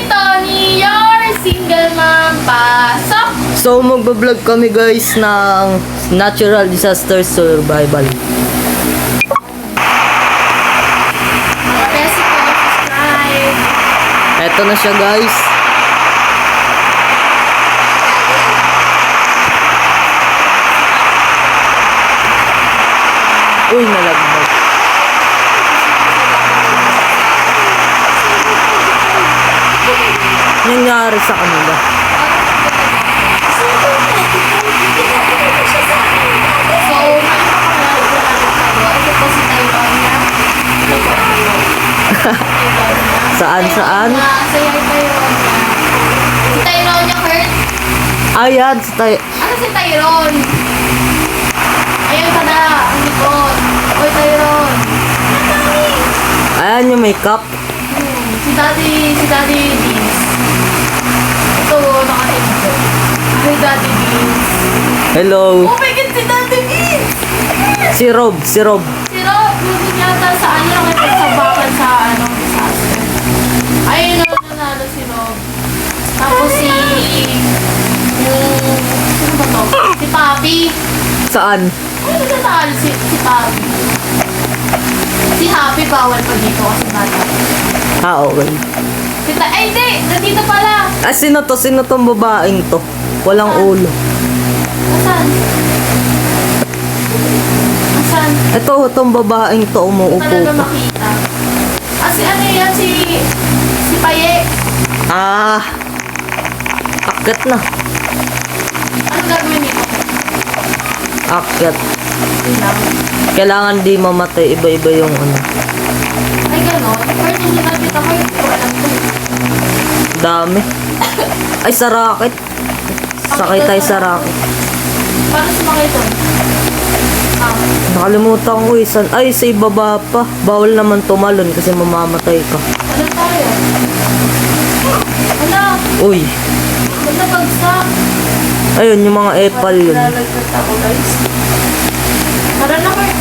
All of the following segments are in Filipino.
Tony, your single mom. Pasok! So magbablog kami guys ng natural disaster survival. Press ko, subscribe. Eto na siya guys. Uy, nalagbag. Nangyari sa kanila. So, ito po si Tyronia. Saan? Si Tyronia. Si Tyronia hurt. Ayan, Ano si Tyron? Ayun ka na, ang likod. Oy, Tyron. ayan yung makeup. Si Daddy Beans. Ito, nakatingin. Hi, Daddy Beans. Hello. Oh my God, si Daddy Beans! Si Rob. Si Rob, nandun yata sa nakipagsabakan sa disaster. Ayun na, nanalo si Rob. Tapos sino ba to? Si Papi. Saan? Ano nanalo si Papi? Si Happy bawal pa dito kasi bata. Okay. Ay, hindi! Nandito pala! Ah, sino tong babaeng to? Walang ulo. Asan? Ito, tong babaeng to umuupo Talaga pa. makita. Si ano yan? Si Paye. Ah. Akyat na. Anong gagawin nito? Akyat. Yun lang. Kailangan di mamatay. Iba-iba yung ano. Ay, gano'n. First, hindi nakita ko yung alam ko. Dami. Ay, sa rocket. Sakay tayo sa rocket. Paano sumakay doon? Nakalimutan ko isan. Ay, sa ibaba pa. Bawal naman tumalon kasi mamamatay ka. Ano tayo? Ano? Uy. Ba't nabagsak? Ayun, yung mga epal yun. Lalagkat ako, guys. Tara na, Kurt.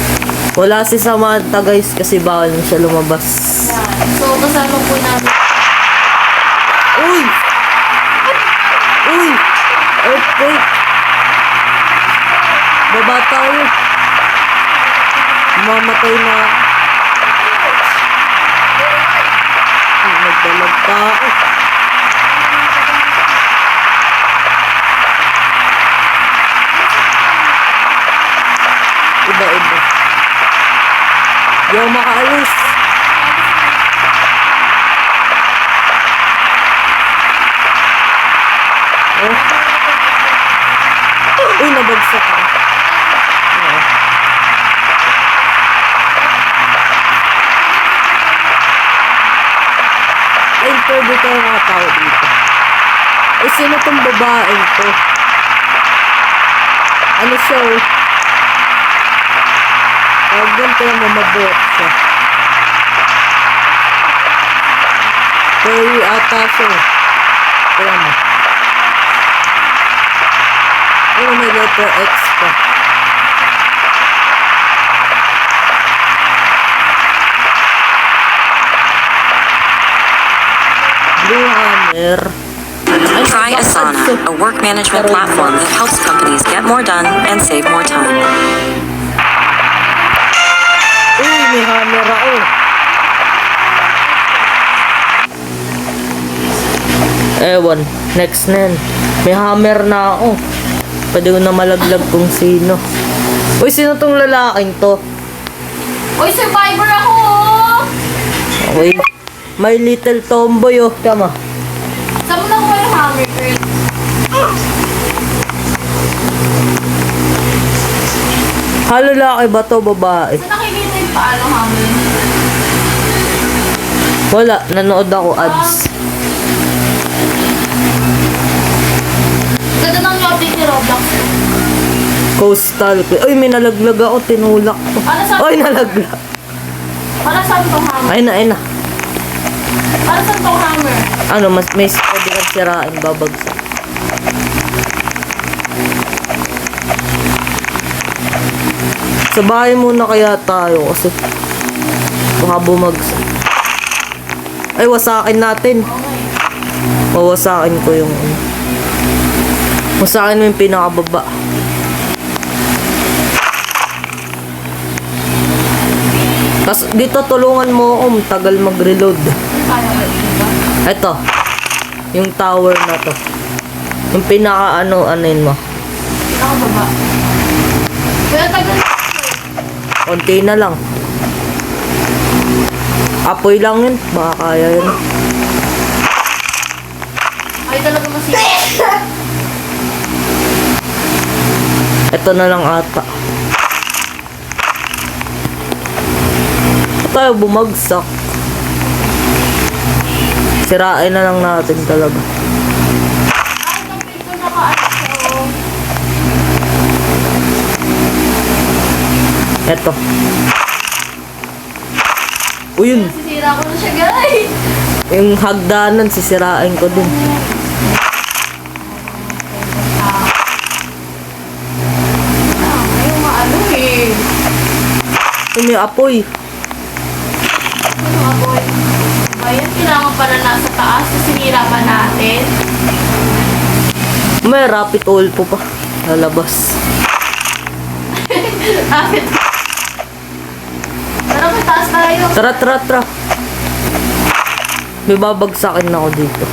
Wala si Samantha guys kasi bawal na siya lumabas. Yan. So, kasama po namin. Uy! Uy! Earthquake! Baba tayo. Mamatay na. Ay, nagdalag pa ako. Iba-iba. Di ako makaalis. Oh. Uy, nabagsak ako. Oo. Ay, interview tayo mga tao dito. Eh, sino tong babaeng to? Ano siya, oh? Tawag doon kaya mamabot siya. Very ata siya. Kaya mo. Ano may letter X pa? Blue Hammer. Try Asana, a work management platform that helps companies get more done and save more time. Uy, may hammer ako. Ewan, next na yan. May hammer na ako. Pwede ko na malaglag kung sino. Uy, sino tong lalaking to? Uy, survivor ako, oh! Okay. My little tomboy, oh. Tama. Saan mo na ko yung hammer, Kurt? Lalaki ba to, babae? Saan nakikita yung paano hammer? Wala, nanood ako ads. Ganda ng update ni Roblox. Coastal. Uy, may nalaglag ako, tinulak ko. Ano sa... Uy, nalaglag. Para saan tong hammer? Ay na. Para saan tong hammer? Ano, mas may pwede kang sirain, babagsak. Sa bahay muna kaya tayo kasi baka bumagsak. Ay, wasakin natin. Okay. Wawasakin ko yung ano. Wasakin mo yung pinakababa. Tapos dito tulungan mo ako, tagal mag-reload. Kaya ka, diba? Eto. Yung tower na to. Yung pinaka anuin mo. Ako baba. Kaya tagal na. Konti na lang. Apoy lang yun. Baka kaya yun. Ay talaga masipag. Ito na lang ata. Ba't tayo bumagsak? Sirain na lang natin talaga. Ay, napil ko nakaano siya, oh. Eto. Uy, yun. Nasisira ko na siya, guys. Yung hagdanan, sisirain ko din. Ay, maano eh. Uy, may apoy. Ano nga, boy? Ayan, kailangan pala nasa taas. Sinira pa natin. May rapid oil po pa. Lalabas. Bakit? Tara, may taas tayo. Tara, tara, tara. May babagsakin na ako dito.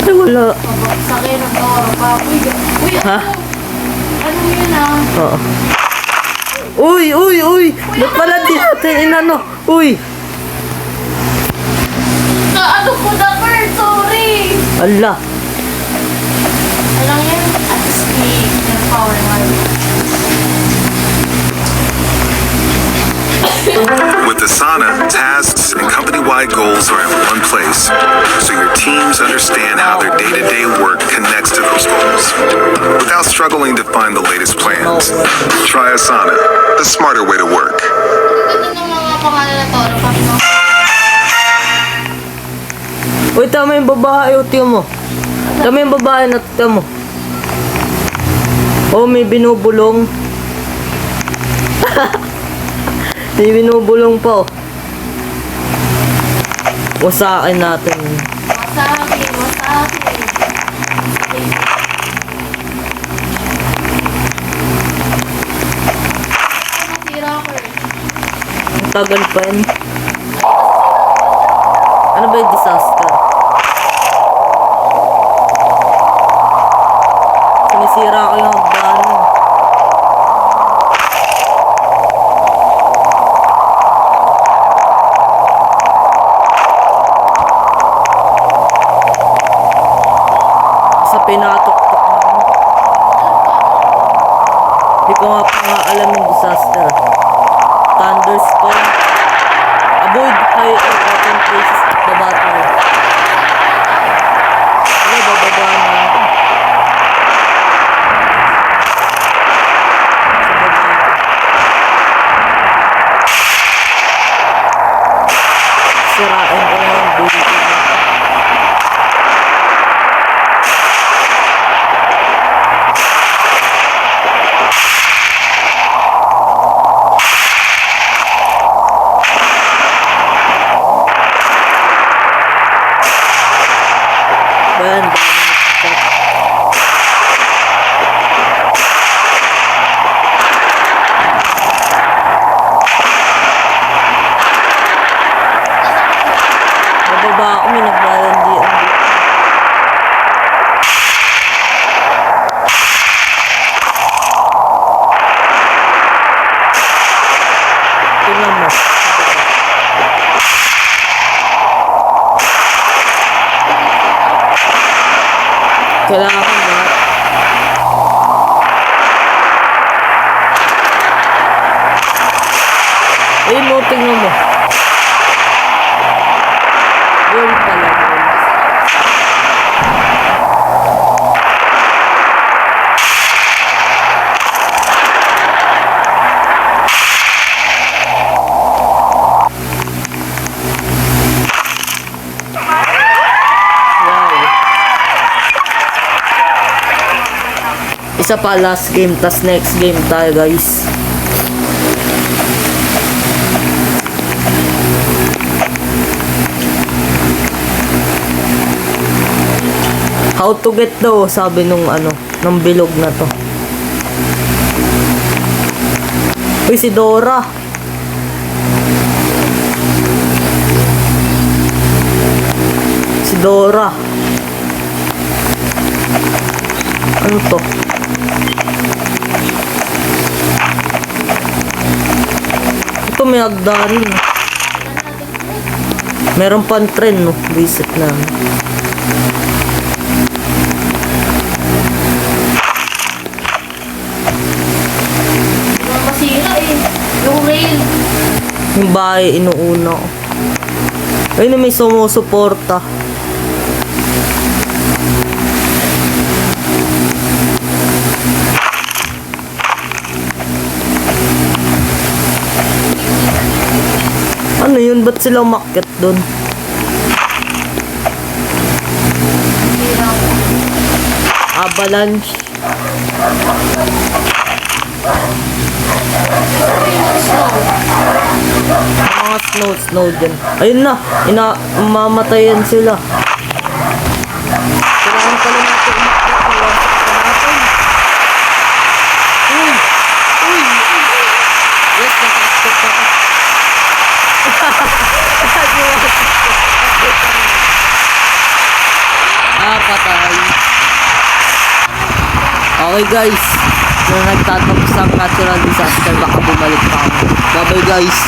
Ay, wala. Pabagsakin ang toro pa. Uy, Ha? ano yun ah? Oo. Uy, uy, uy! Ba't pala di natin inano? Uy! Ano ko na, Kurt? Sorry! Ala! Alam yan, at speak ng power line. With Asana, tasks and company-wide goals are in one place, so your teams understand how their day-to-day work connects to those goals, without struggling to find the latest plans. Try Asana, the smarter way to work. Ang ganda ng mga pangalan na toro pa, no? Uy, tama yung babae, o tiyo mo. Tama yung babae na tiyo mo. Oh, may binubulong. May binubulong pa, oh. Wasakin natin. Wasaki, wasaki. Nasira ko eh. Ang tagal pa yun. Ano ba yung disaster? Sinisira ko yung hagdanan. Sa pinatuktok na ako. Hindi ko nga pa nga alam yung disaster. Thunderstorm. Avoid high or open places at the bottom. Wala, bababa na ako. Sa baba. Sirain ko na yung building. Bayan, bababa ako, may naglalandian dito. Tingnan mo. Kailangan ko lahat. Eh, mo, tingnan mo. Gold pala. Gold. Wow. Isa pa last game, tas next game tayo guys. How to get daw, sabi nung ano, ng bilog na to. Uy, si Dora. Si Dora. Ano to? Ito may hagdanan. Meron pang tren, no? Visit na. Mga masira eh. Yung rail. Yung bahay inuuna ko. Ayun na may sumusuporta. Ano yun? Ba't sila umakyat dun? Avalanche. Mga snow dyan. Ayun na. Mamatayan sila. Kailangan pala natin umakyat. Uy! Uy! Yes, nakakit ako. Patay. Okay guys, kung nagtatapos ang natural disaster, baka bumalik pa ako. Bye bye guys.